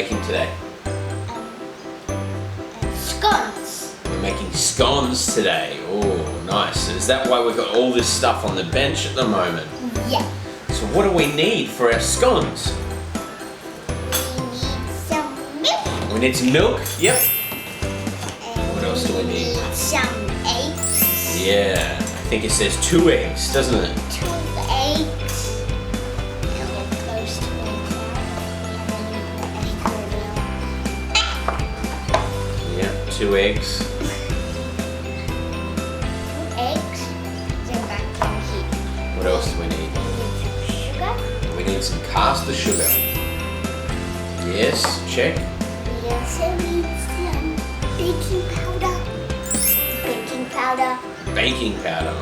making today? Scones. We're making scones today. Oh, nice. Is that why we've got all this stuff on the bench at the moment? Yeah. So what do we need for our scones? We need some milk. We need some milk. Yep. And What else do we need? Some eggs. Yeah. I think it says 2 eggs, doesn't it? 2 eggs. And we'll toast one Yeah, 2 eggs. 2 eggs. Then back in here. What else do we need? We need some sugar. We need some caster sugar. Yes, check. We also need some baking powder. Baking powder. Baking powder.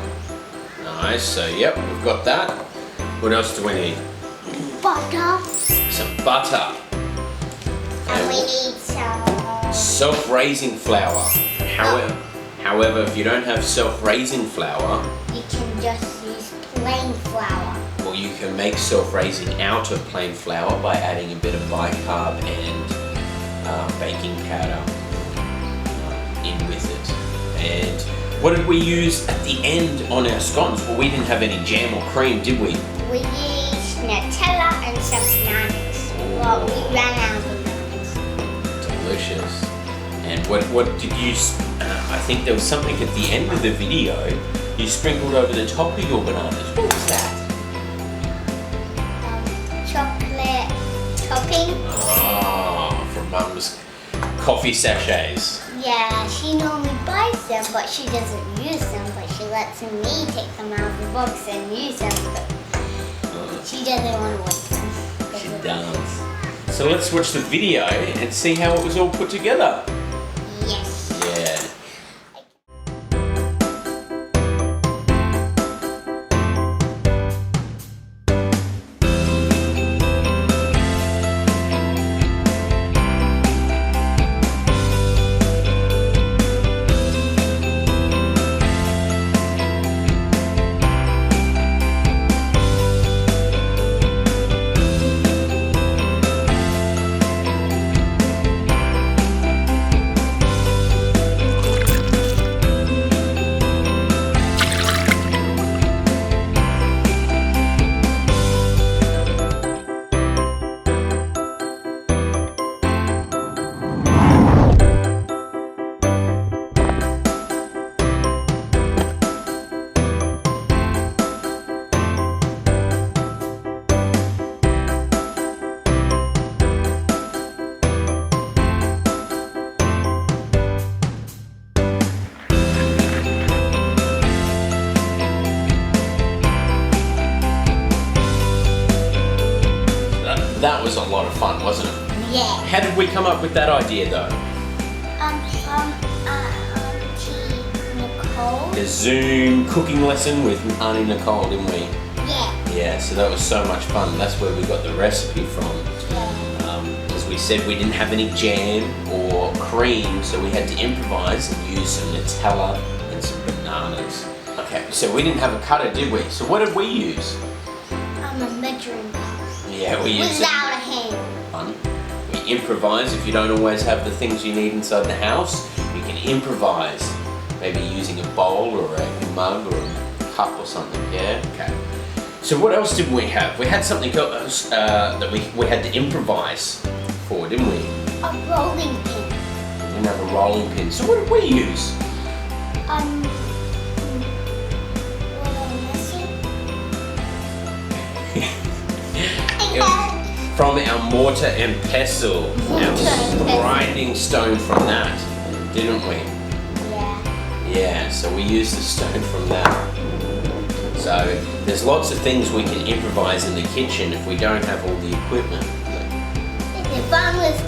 Nice. So, yep, we've got that. What else do we need? Butter. Some butter. And we need some Self-raising flour. However, if you don't have self-raising flour, you can just use plain flour. or you can make self-raising out of plain flour by adding a bit of bicarb and baking powder in with it. And what did we use at the end on our scones? Well, we didn't have any jam or cream, did we? We used Nutella and some bananas. Well, we ran out of bananas. Delicious. And what did you? I think there was something at the end of the video you sprinkled over the top of your bananas. What was that? Chocolate topping. Oh, from Mum's coffee sachets. Yeah, she normally buys them, but she doesn't use them. But she lets me take them out of the box and use them. But she doesn't want to waste them. She does. So let's watch the video and see how it was all put together. Yes. Yeah. That was a lot of fun, wasn't it? Yeah. How did we come up with that idea though? From Aunty Nicole. The Zoom cooking lesson with Aunty Nicole, didn't we? Yeah. Yeah, so that was so much fun. That's where we got the recipe from. As we said, we didn't have any jam or cream, so we had to improvise and use some Nutella and some bananas. Okay, so we didn't have a cutter, did we? So what did we use? A measuring cup. Yeah, we used Without a handle. fun. We improvise. If you don't always have the things you need inside the house, you can improvise. Maybe using a bowl or a mug or a cup or something, yeah? Okay. So what else did we have? We had something else that we had to improvise for, didn't we? A rolling pin. We didn't have a rolling pin. So what did we use? What am I missing? From our mortar and pestle. Our grinding stone from that, didn't we? Yeah. Yeah, so we used the stone from that. So there's lots of things we can improvise in the kitchen if we don't have all the equipment. The fun was